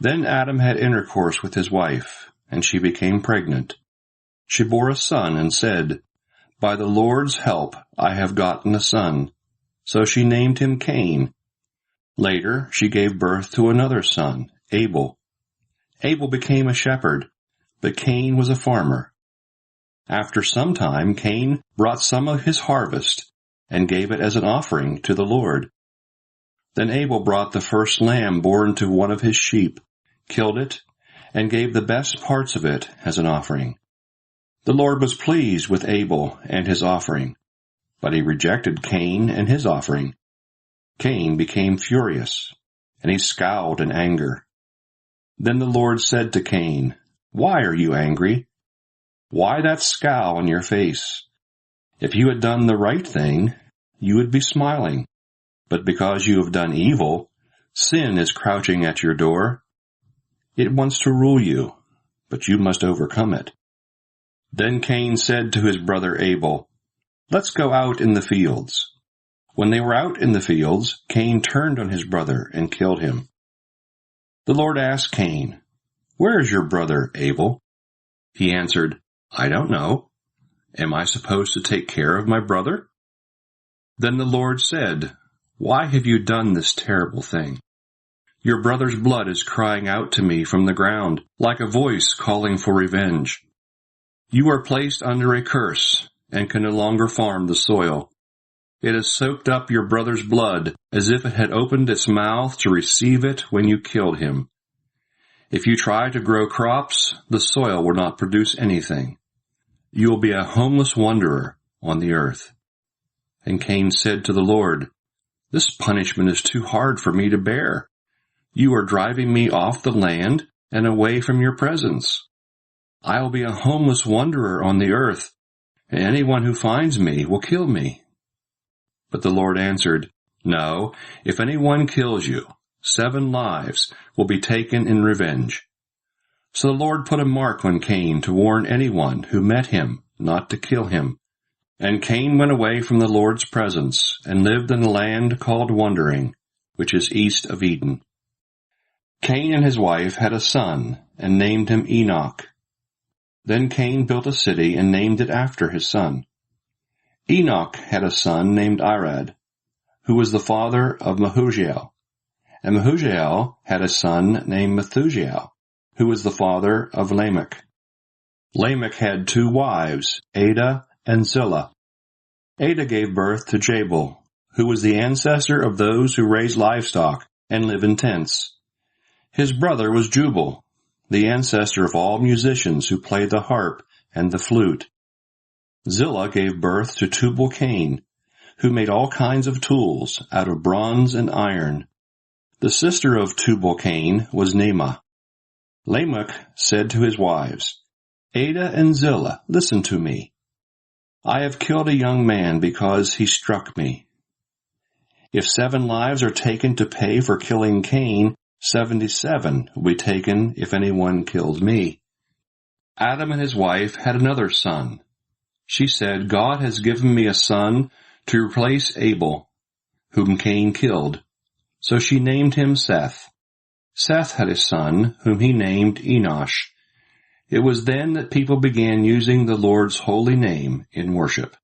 Then Adam had intercourse with his wife, and she became pregnant. She bore a son and said, "By the Lord's help I have gotten a son." So she named him Cain. Later she gave birth to another son, Abel. Abel became a shepherd, but Cain was a farmer. After some time Cain brought some of his harvest and gave it as an offering to the Lord. Then Abel brought the first lamb born to one of his sheep, killed it, and gave the best parts of it as an offering. The Lord was pleased with Abel and his offering, but he rejected Cain and his offering. Cain became furious, and he scowled in anger. Then the Lord said to Cain, "Why are you angry? Why that scowl on your face? If you had done the right thing, you would be smiling. But because you have done evil, sin is crouching at your door. It wants to rule you, but you must overcome it." Then Cain said to his brother Abel, "Let's go out in the fields." When they were out in the fields, Cain turned on his brother and killed him. The Lord asked Cain, "Where is your brother Abel?" He answered, "I don't know. Am I supposed to take care of my brother?" Then the Lord said, "Why have you done this terrible thing? Your brother's blood is crying out to me from the ground, like a voice calling for revenge. You are placed under a curse and can no longer farm the soil. It has soaked up your brother's blood as if it had opened its mouth to receive it when you killed him. If you try to grow crops, the soil will not produce anything. You will be a homeless wanderer on the earth." And Cain said to the Lord, "This punishment is too hard for me to bear. You are driving me off the land and away from your presence. I will be a homeless wanderer on the earth, and anyone who finds me will kill me." But the Lord answered, "No, if anyone kills you, 7 lives will be taken in revenge." So the Lord put a mark on Cain to warn anyone who met him not to kill him. And Cain went away from the Lord's presence and lived in a land called Wandering, which is east of Eden. Cain and his wife had a son and named him Enoch. Then Cain built a city and named it after his son. Enoch had a son named Irad, who was the father of Mehujael. And Mehujael had a son named Methujael, who was the father of Lamech. Lamech had 2 wives, Adah and Zillah. Adah gave birth to Jabal, who was the ancestor of those who raise livestock and live in tents. His brother was Jubal, the ancestor of all musicians who play the harp and the flute. Zillah gave birth to Tubal-Cain, who made all kinds of tools out of bronze and iron. The sister of Tubal-Cain was Naamah. Lamech said to his wives, "Adah and Zillah, listen to me. I have killed a young man because he struck me. If 7 lives are taken to pay for killing Cain, 77 will be taken if anyone kills me." Adam and his wife had another son. She said, "God has given me a son to replace Abel, whom Cain killed." So she named him Seth. Seth had a son, whom he named Enosh. It was then that people began using the Lord's holy name in worship.